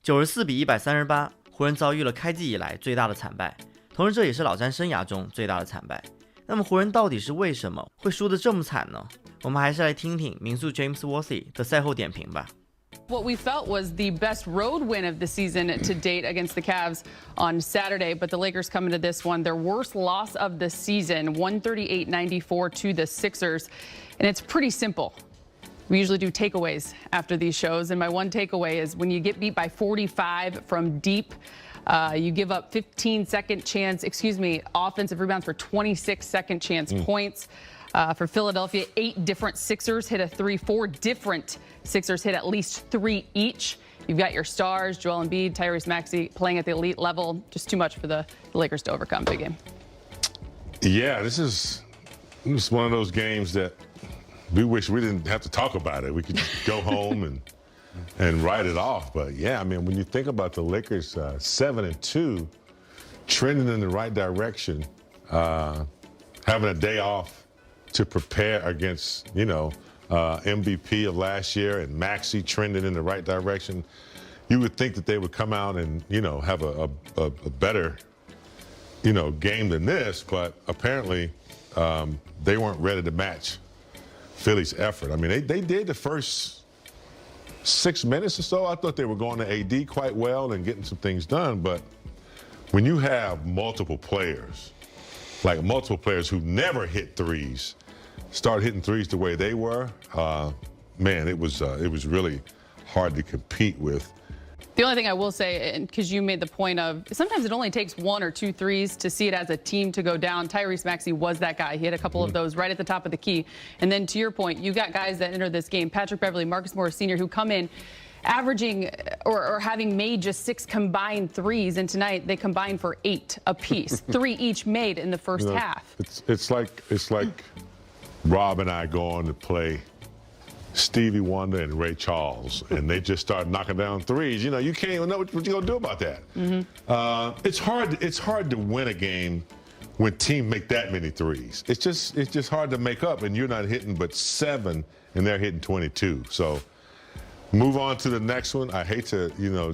94-138，湖人遭遇了开季以来最大的惨败，同时这也是老詹生涯中最大的惨败。那么湖人到底是为什么会输得这么惨呢？我们还是来听听名宿 James Worthy 的赛后点评吧。What we felt was the best road win of the season to date against the Cavs on Saturday, but the Lakers come into this one, their worst loss of the season, 138-94 to the Sixers. And it's pretty simple. We usually do takeaways after these shows, and my one takeaway is when you get beat by 45 from deep, you give up 15-second chance, offensive rebounds for 26-second chance points. For Philadelphia, 8 different Sixers hit a 3, 4 different Sixers hit at least 3 each. You've got your stars, Joel Embiid, Tyrese Maxey playing at the elite level. Just too much for the Lakers to overcome. Big game. Yeah, this is one of those games that we wish we didn't have to talk about it. We could just go home and write it off. But yeah, I mean, when you think about the Lakers 7-2, trending in the right direction, having a day off to prepare against, MVP of last year and Maxey trending in the right direction, you would think that they would come out and, have a better, game than this. But apparently they weren't ready to match Philly's effort. I mean, they did the first 6 minutes or so. I thought they were going to AD quite well and getting some things done. But when you have multiple players who never hit threes, start hitting threes the way they were, man, it was really hard to compete with. The only thing I will say, because you made the point of sometimes it only takes 1 or 2 threes to see it as a team to go down. Tyrese Maxey was that guy. He had a couple of those right at the top of the key. And then to your point, you got guys that enter this game, Patrick Beverley, Marcus Morris Sr., who come in averaging or having made just 6 combined threes, and tonight they combined for 8 apiece, 3 each made in the first half. It's like Rob and I going to play Stevie Wonder and Ray Charles, and they just start knocking down threes. You can't even know what you're gonna do about that. It's hard to win a game when teams make that many threes. It's just hard to make up, and you're not hitting but 7, and they're hitting 22. So move on to the next one. I hate to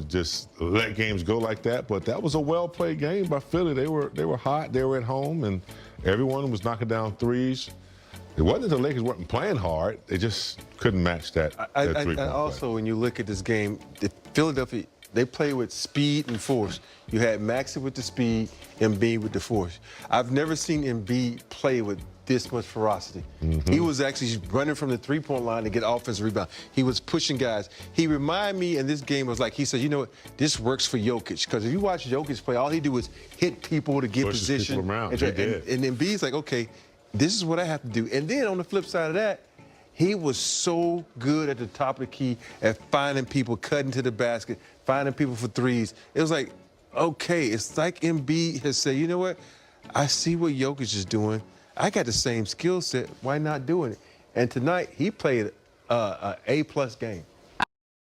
just let games go like that, but that was a well-played game by Philly. They were hot. They were at home, and everyone was knocking down threes. It wasn't that the Lakers weren't playing hard. They just couldn't match that three-point play. Also, when you look at this game, Philadelphia, they play with speed and force. You had Maxey with the speed, Embiid with the force. I've never seen Embiid play with this much ferocity. He was actually running from the three-point line to get offensive rebound. He was pushing guys. He reminded me in this game was like, he said, you know what, this works for Jokic. Because if you watch Jokic play, all he do was hit people to get position. People around. And Embiid's like, okay, this is what I have to do. And then on the flip side of that, he was so good at the top of the key at finding people, cutting to the basket, finding people for threes. It was like, okay, it's like Embiid has said, you know what? I see what Jokic is doing. I got the same skill set. Why not doing it? And tonight, he played an A-plus game.